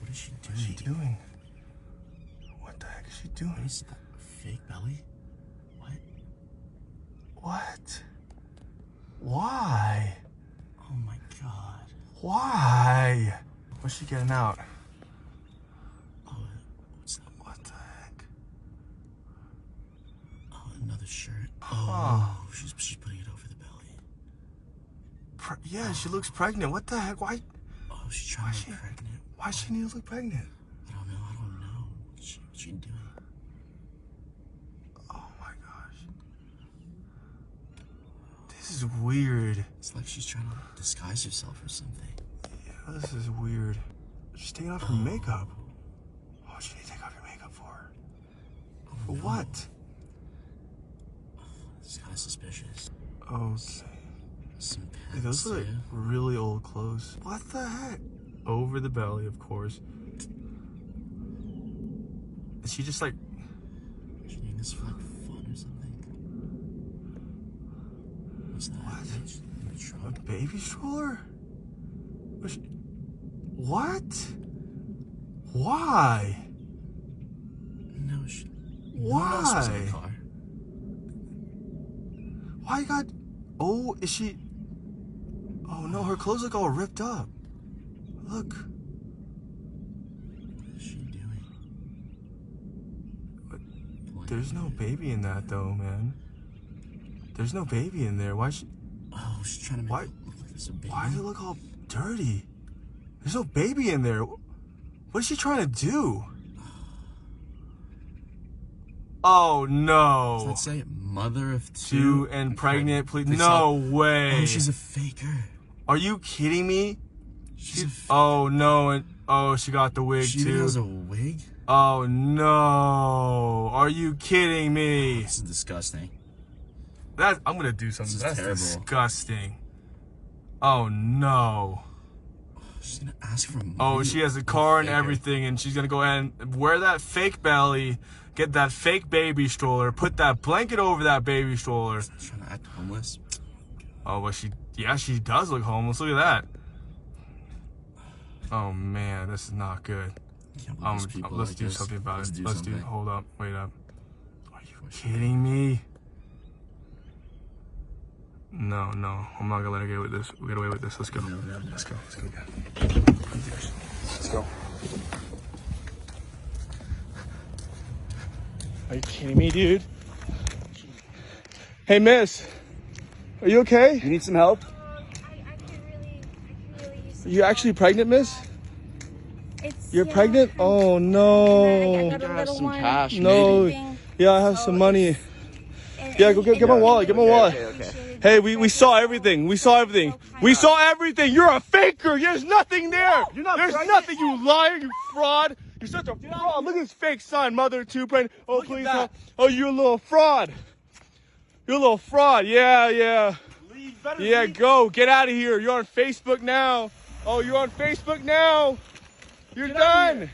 What is she doing? What is she doing? What the heck is she doing? What is that? Fake belly? What? What? Why? Oh my god. Why? What's she getting out? Oh, what's that? What the heck? Oh, another shirt. Huh. Oh, she's putting it over the belly. Yeah, she looks pregnant. What the heck? Why? Oh, she's trying to get pregnant. Why she need to look pregnant? I don't know. What's she doing? Oh my gosh. This is weird. It's like she's trying to disguise herself or something. Yeah, this is weird. She's taking off her makeup. What should you take off your makeup for? For what? It's kind of suspicious. Okay. Some pants, Hey, those are like really old clothes. What the heck? Over the belly, of course. Is she just like... Is she doing this for like fun or something? What's that? What? A baby stroller? What? Why? No, Why? No was in the car. Why you got... Oh, is she... Oh no, her clothes look all ripped up. Look. What is she doing? There's no baby in that though, man. There's no baby in there. Why is she... Oh, she's trying to make it look like there's a baby. Why does it look all dirty? There's no baby in there. What is she trying to do? Oh no. Does that say mother of two and pregnant, please? No way. Oh, she's a faker. Are you kidding me? She's a oh no, and oh, she got the wig she too. She has a wig? Oh no. Are you kidding me? This is disgusting. I'm gonna do something. That's terrible. Disgusting. Oh no. She's gonna ask for money. Oh, she has a car and everything, and she's gonna go ahead and wear that fake belly, get that fake baby stroller, put that blanket over that baby stroller. She's trying to act homeless. Oh, but she does look homeless. Look at that. Oh man, this is not good. Let's do something about it. Hold up, wait up. Are you kidding me? No, I'm not gonna let her get away with this. We get away with this. Let's go. Let's go. Let's go. Are you kidding me, dude? Hey, miss. Are you okay? You need some help? I could really use some You actually pregnant, miss? You're yeah, pregnant? Oh no. I got a little some one. cash, No. Maybe. Yeah, I have some money. Yeah, go get my wallet. Get my wallet. Okay. Hey, we saw everything. We saw everything. We saw everything. You're a faker. There's nothing there. There's nothing, you liar, you fraud. You're such a fraud. Look at this fake sign, mother two pregnant. Oh, please don't. Oh, you're a little fraud. You're a little fraud. Yeah. Yeah, go. Get out of here. You're on Facebook now. Oh, you're on Facebook now. You're done.